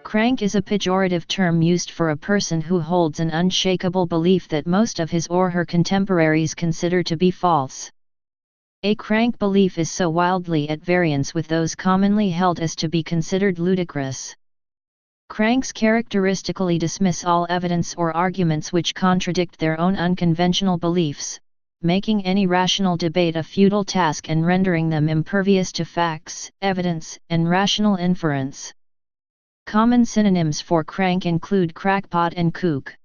Crank is a pejorative term used for a person who holds an unshakable belief that most of his or her contemporaries consider to be false. A crank belief is so wildly at variance with those commonly held as to be considered ludicrous. Cranks characteristically dismiss all evidence or arguments which contradict their own unconventional beliefs, making any rational debate a futile task and rendering them impervious to facts, evidence, and rational inference. Common synonyms for crank include crackpot and kook.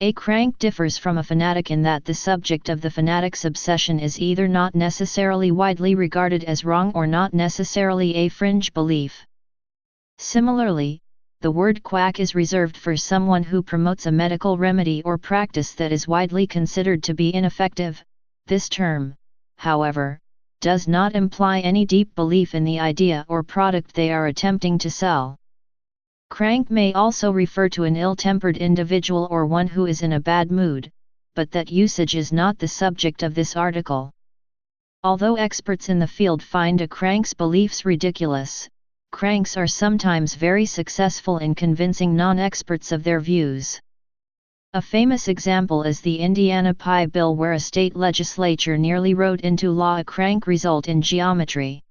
A crank differs from a fanatic in that the subject of the fanatic's obsession is either not necessarily widely regarded as wrong or not necessarily a fringe belief. Similarly, the word quack is reserved for someone who promotes a medical remedy or practice that is widely considered to be ineffective. This term, however, does not imply any deep belief in the idea or product they are attempting to sell. Crank may also refer to an ill-tempered individual or one who is in a bad mood, but that usage is not the subject of this article. Although experts in the field find a crank's beliefs ridiculous, cranks are sometimes very successful in convincing non-experts of their views. A famous example is the Indiana Pie Bill, where a state legislature nearly wrote into law a crank result in geometry.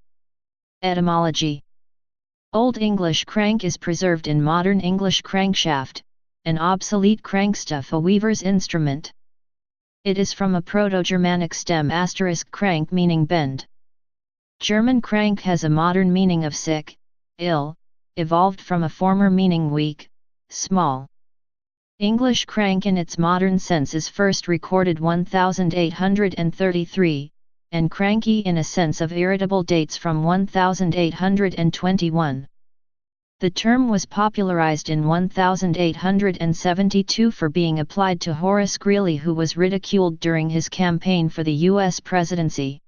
Etymology. Old English crank is preserved in modern English crankshaft, an obsolete crankstuff, a weaver's instrument. It is from a Proto-Germanic stem * crank meaning bend. German crank has a modern meaning of sick, ill, evolved from a former meaning weak, small. English crank in its modern sense is first recorded 1833, and cranky in a sense of irritable dates from 1821. The term was popularized in 1872 for being applied to Horace Greeley, who was ridiculed during his campaign for the U.S. presidency.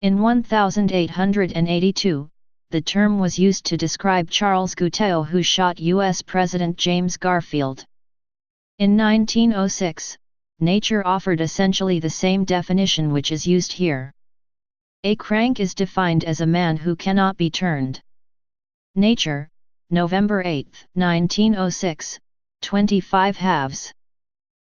In 1882, the term was used to describe Charles Guiteau, who shot U.S. President James Garfield. In 1906, Nature offered essentially the same definition which is used here. A crank is defined as a man who cannot be turned. Nature, November 8, 1906, 25 halves.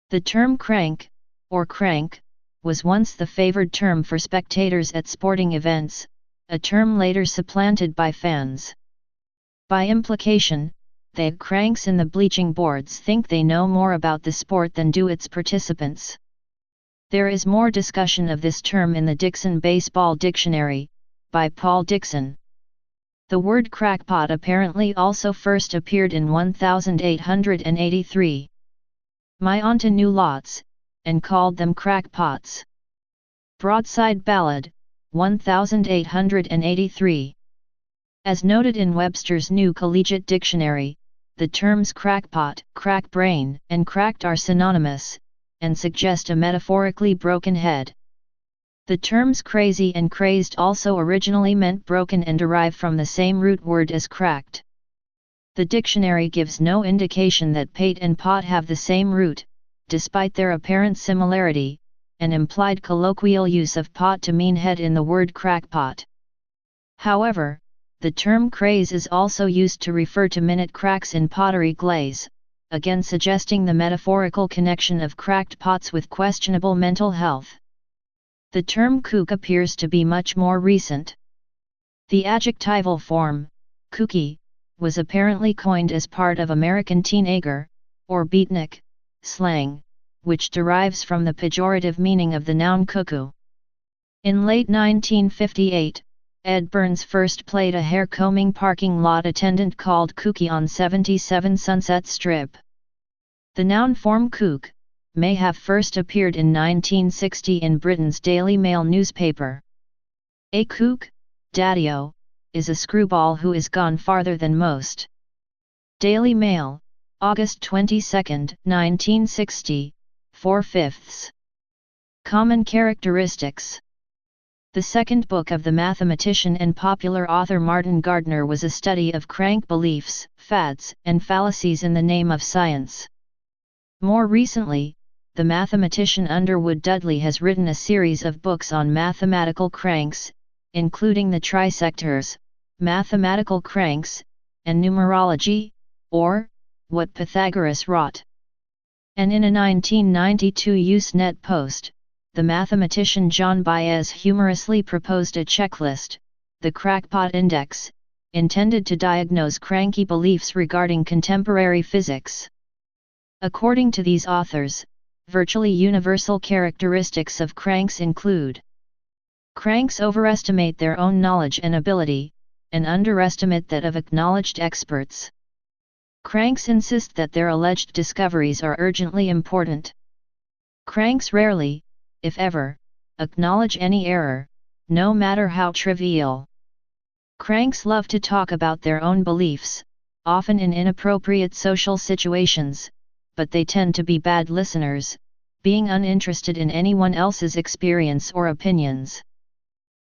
The term crank, or crank, was once the favored term for spectators at sporting events, a term later supplanted by fans. By implication, the cranks in the bleaching boards think they know more about the sport than do its participants. There is more discussion of this term in the Dixon Baseball Dictionary, by Paul Dixon. The word crackpot apparently also first appeared in 1883. My auntie knew lots, and called them crackpots. Broadside Ballad, 1883. As noted in Webster's New Collegiate Dictionary, the terms crackpot, crackbrain, and cracked are synonymous, and suggest a metaphorically broken head. The terms crazy and crazed also originally meant broken and derive from the same root word as cracked. The dictionary gives no indication that pate and pot have the same root, despite their apparent similarity, and implied colloquial use of pot to mean head in the word crackpot. However, the term craze is also used to refer to minute cracks in pottery glaze, again suggesting the metaphorical connection of cracked pots with questionable mental health. The term kook appears to be much more recent. The adjectival form, kooky, was apparently coined as part of American teenager, or beatnik, slang, which derives from the pejorative meaning of the noun cuckoo. In late 1958, Ed Burns first played a hair-combing parking lot attendant called Kooky on 77 Sunset Strip. The noun form kook may have first appeared in 1960 in Britain's Daily Mail newspaper. A kook, daddy-o, is a screwball who is gone farther than most. Daily Mail, August 22, 1960, 4/5. Common characteristics. The second book of the mathematician and popular author Martin Gardner was a study of crank beliefs, fads, and fallacies in the name of science. More recently, the mathematician Underwood Dudley has written a series of books on mathematical cranks, including the trisectors, mathematical cranks, and numerology. or, what Pythagoras wrought. And in a 1992 Usenet post, the mathematician John Baez humorously proposed a checklist, the Crackpot Index, intended to diagnose cranky beliefs regarding contemporary physics. According to these authors, virtually universal characteristics of cranks include: cranks overestimate their own knowledge and ability, and underestimate that of acknowledged experts. Cranks insist that their alleged discoveries are urgently important. Cranks rarely, if ever, acknowledge any error, no matter how trivial. Cranks love to talk about their own beliefs, often in inappropriate social situations, but they tend to be bad listeners, being uninterested in anyone else's experience or opinions.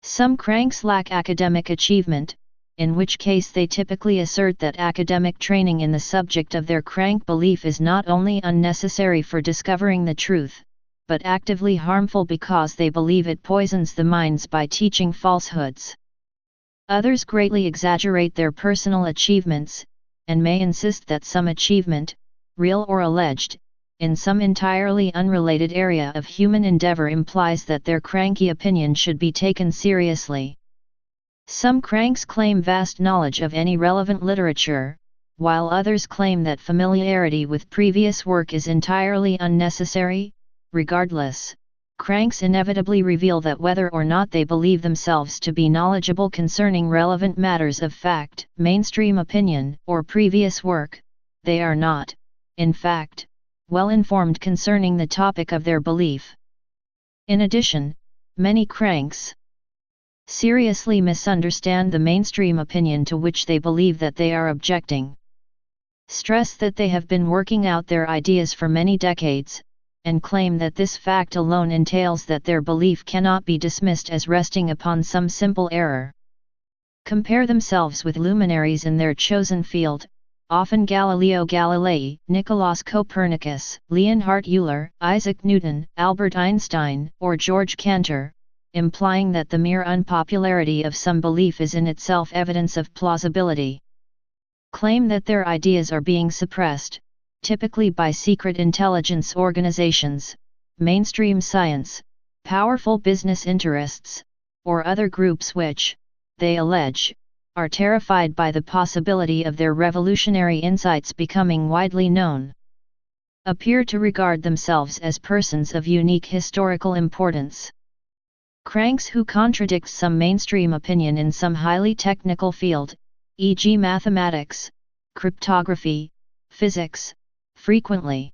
Some cranks lack academic achievement, in which case they typically assert that academic training in the subject of their crank belief is not only unnecessary for discovering the truth, but actively harmful because they believe it poisons the minds by teaching falsehoods. Others greatly exaggerate their personal achievements, and may insist that some achievement, real or alleged, in some entirely unrelated area of human endeavor implies that their cranky opinion should be taken seriously. Some cranks claim vast knowledge of any relevant literature, while others claim that familiarity with previous work is entirely unnecessary. Regardless, cranks inevitably reveal that whether or not they believe themselves to be knowledgeable concerning relevant matters of fact, mainstream opinion, or previous work, they are not, in fact, well informed concerning the topic of their belief. In addition, many cranks seriously misunderstand the mainstream opinion to which they believe that they are objecting. Stress that they have been working out their ideas for many decades, and claim that this fact alone entails that their belief cannot be dismissed as resting upon some simple error. Compare themselves with luminaries in their chosen field, often Galileo Galilei, Nicolaus Copernicus, Leonhard Euler, Isaac Newton, Albert Einstein, or George Cantor, implying that the mere unpopularity of some belief is in itself evidence of plausibility. Claim that their ideas are being suppressed, typically by secret intelligence organizations, mainstream science, powerful business interests, or other groups which, they allege, are terrified by the possibility of their revolutionary insights becoming widely known. Appear to regard themselves as persons of unique historical importance. Cranks who contradict some mainstream opinion in some highly technical field, e.g. mathematics, cryptography, physics, frequently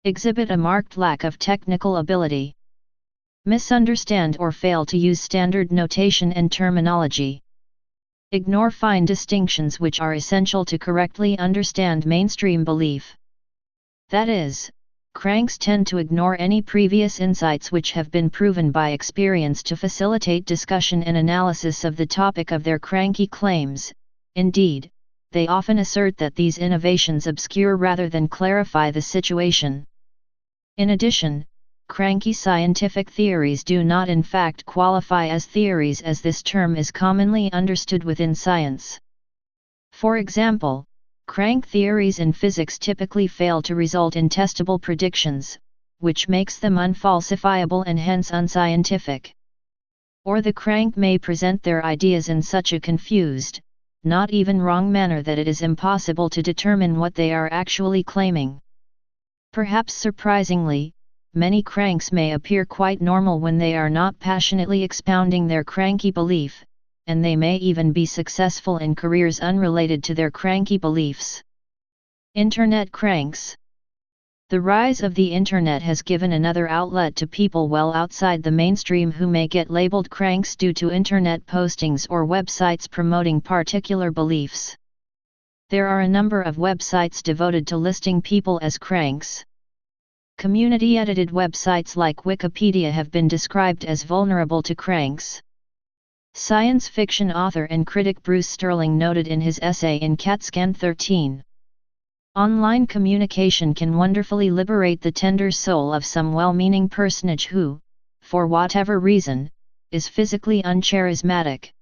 exhibit a marked lack of technical ability. Misunderstand or fail to use standard notation and terminology. Ignore fine distinctions which are essential to correctly understand mainstream belief. That is, cranks tend to ignore any previous insights which have been proven by experience to facilitate discussion and analysis of the topic of their cranky claims. Indeed, they often assert that these innovations obscure rather than clarify the situation. In addition, cranky scientific theories do not in fact qualify as theories as this term is commonly understood within science. For example, crank theories in physics typically fail to result in testable predictions, which makes them unfalsifiable and hence unscientific. Or the crank may present their ideas in such a confused, not even wrong manner that it is impossible to determine what they are actually claiming. Perhaps surprisingly, many cranks may appear quite normal when they are not passionately expounding their cranky belief, and they may even be successful in careers unrelated to their cranky beliefs. Internet cranks. The rise of the Internet has given another outlet to people well outside the mainstream who may get labeled cranks due to Internet postings or websites promoting particular beliefs. There are a number of websites devoted to listing people as cranks. Community-edited websites like Wikipedia have been described as vulnerable to cranks. Science fiction author and critic Bruce Sterling noted in his essay in CatScan 13. Online communication can wonderfully liberate the tender soul of some well-meaning personage who, for whatever reason, is physically uncharismatic.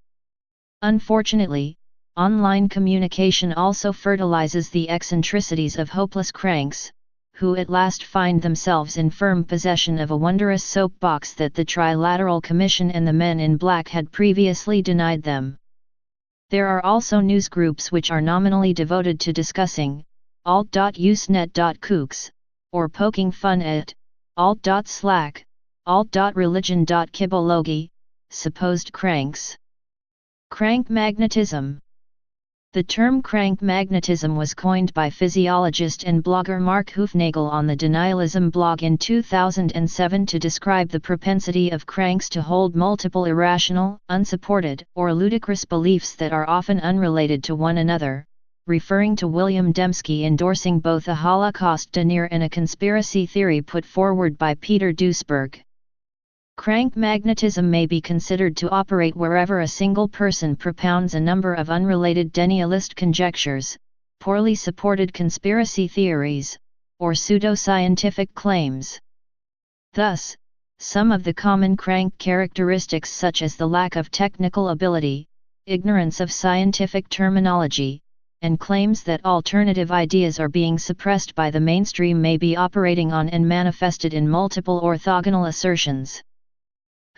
Unfortunately, Online communication also fertilizes the eccentricities of hopeless cranks, who at last find themselves in firm possession of a wondrous soapbox that the Trilateral Commission and the Men in Black had previously denied them. There are also newsgroups which are nominally devoted to discussing alt.usenet.kooks, or poking fun at alt.slack, alt.religion.kibology, supposed cranks. Crank magnetism. The term crank magnetism was coined by physiologist and blogger Mark Hoofnagel on the Denialism blog in 2007 to describe the propensity of cranks to hold multiple irrational, unsupported, or ludicrous beliefs that are often unrelated to one another, referring to William Dembski endorsing both a Holocaust denier and a conspiracy theory put forward by Peter Duesberg. Crank magnetism may be considered to operate wherever a single person propounds a number of unrelated denialist conjectures, poorly supported conspiracy theories, or pseudoscientific claims. Thus, some of the common crank characteristics such as the lack of technical ability, ignorance of scientific terminology, and claims that alternative ideas are being suppressed by the mainstream may be operating on and manifested in multiple orthogonal assertions.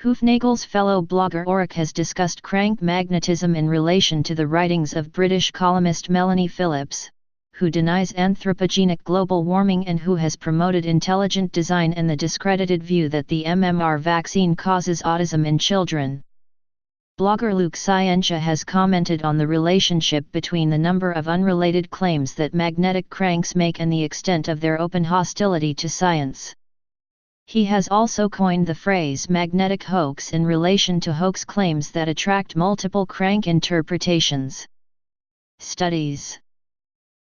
Hoofnagel's fellow blogger Oric has discussed crank magnetism in relation to the writings of British columnist Melanie Phillips, who denies anthropogenic global warming and who has promoted intelligent design and the discredited view that the MMR vaccine causes autism in children. Blogger Luke Scientia has commented on the relationship between the number of unrelated claims that magnetic cranks make and the extent of their open hostility to science. He has also coined the phrase magnetic hoax in relation to hoax claims that attract multiple crank interpretations. Studies.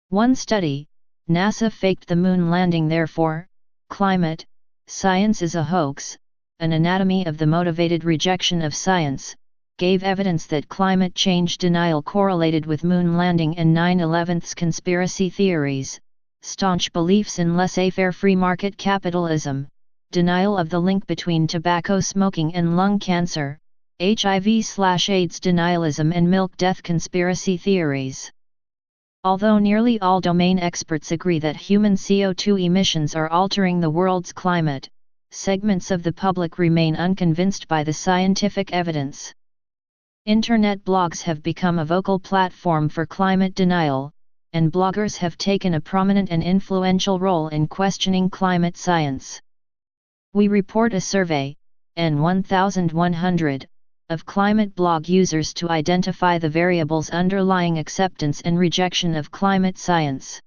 One study, NASA faked the moon landing therefore, climate, science is a hoax, an anatomy of the motivated rejection of science, gave evidence that climate change denial correlated with moon landing and 9/11's conspiracy theories, staunch beliefs in laissez-faire free market capitalism, denial of the link between tobacco smoking and lung cancer, HIV/AIDS denialism and milk death conspiracy theories. Although nearly all domain experts agree that human CO2 emissions are altering the world's climate, segments of the public remain unconvinced by the scientific evidence. Internet blogs have become a vocal platform for climate denial, and bloggers have taken a prominent and influential role in questioning climate science. We report a survey, N1100, of climate blog users to identify the variables underlying acceptance and rejection of climate science.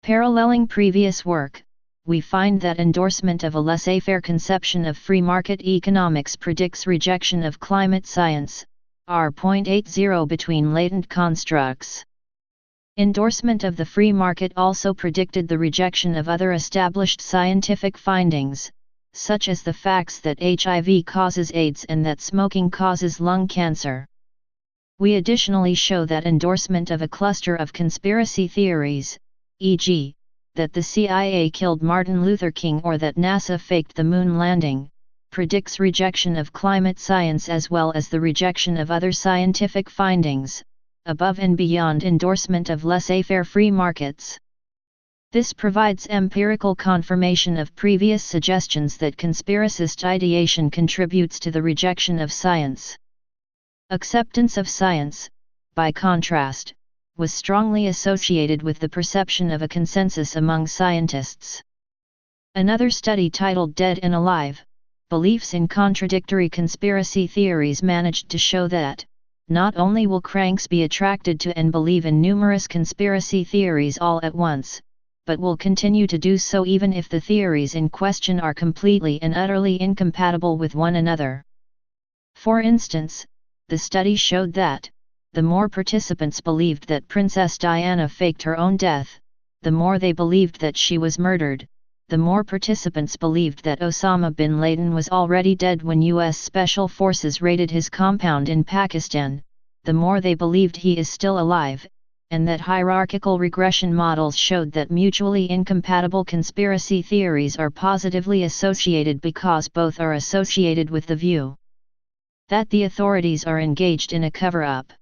Paralleling previous work, we find that endorsement of a laissez-faire conception of free market economics predicts rejection of climate science, R.80 between latent constructs. Endorsement of the free market also predicted the rejection of other established scientific findings, such as the facts that HIV causes AIDS and that smoking causes lung cancer. We additionally show that endorsement of a cluster of conspiracy theories, e.g., that the CIA killed Martin Luther King or that NASA faked the moon landing, predicts rejection of climate science as well as the rejection of other scientific findings, above and beyond endorsement of laissez-faire free markets. This provides empirical confirmation of previous suggestions that conspiracist ideation contributes to the rejection of science. Acceptance of science, by contrast, was strongly associated with the perception of a consensus among scientists. Another study titled Dead and Alive, Beliefs in Contradictory Conspiracy Theories managed to show that, not only will cranks be attracted to and believe in numerous conspiracy theories all at once, but will continue to do so even if the theories in question are completely and utterly incompatible with one another. For instance, the study showed that, the more participants believed that Princess Diana faked her own death, the more they believed that she was murdered, the more participants believed that Osama bin Laden was already dead when U.S. Special Forces raided his compound in Pakistan, the more they believed he is still alive, and that hierarchical regression models showed that mutually incompatible conspiracy theories are positively associated because both are associated with the view that the authorities are engaged in a cover-up.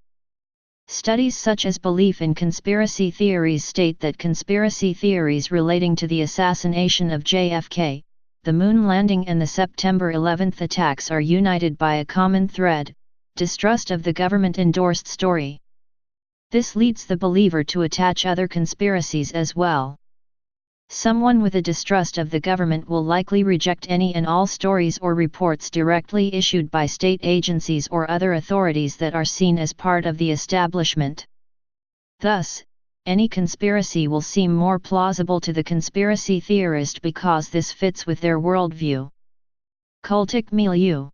Studies such as belief in conspiracy theories state that conspiracy theories relating to the assassination of JFK, the moon landing and the September 11 attacks are united by a common thread: distrust of the government-endorsed story. This leads the believer to attach other conspiracies as well. Someone with a distrust of the government will likely reject any and all stories or reports directly issued by state agencies or other authorities that are seen as part of the establishment. Thus, any conspiracy will seem more plausible to the conspiracy theorist because this fits with their worldview. Cultic milieu.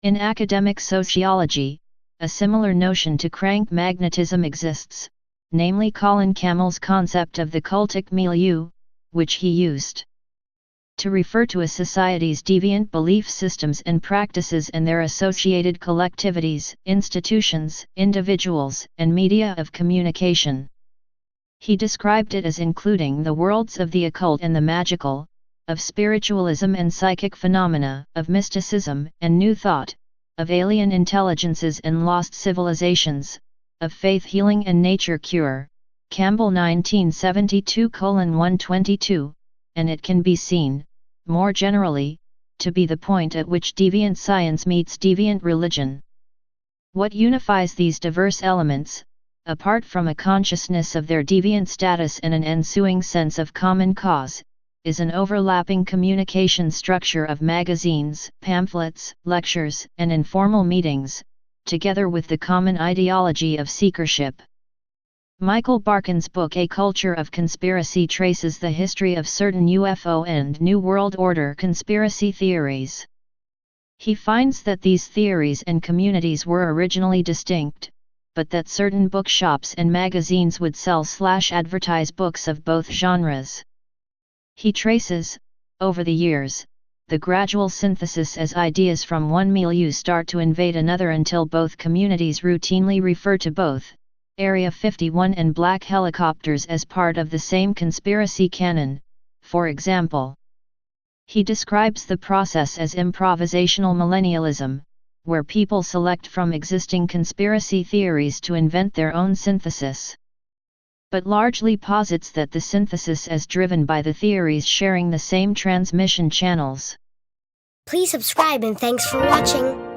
In academic sociology, a similar notion to crank magnetism exists, namely Colin Campbell's concept of the cultic milieu, which he used to refer to a society's deviant belief systems and practices and their associated collectivities, institutions, individuals, and media of communication. He described it as including the worlds of the occult and the magical, of spiritualism and psychic phenomena, of mysticism and new thought, of alien intelligences and lost civilizations, of faith healing and nature cure. Campbell 1972:122, and it can be seen, more generally, to be the point at which deviant science meets deviant religion. What unifies these diverse elements, apart from a consciousness of their deviant status and an ensuing sense of common cause, is an overlapping communication structure of magazines, pamphlets, lectures, and informal meetings, together with the common ideology of seekership. Michael Barkin's book A Culture of Conspiracy traces the history of certain UFO and New World Order conspiracy theories. He finds that these theories and communities were originally distinct, but that certain bookshops and magazines would sell/advertise books of both genres. He traces, over the years, the gradual synthesis as ideas from one milieu start to invade another until both communities routinely refer to both Area 51 and black helicopters as part of the same conspiracy canon, for example. He describes the process as improvisational millennialism, where people select from existing conspiracy theories to invent their own synthesis, but largely posits that the synthesis is driven by the theories sharing the same transmission channels. Please subscribe and thanks for watching.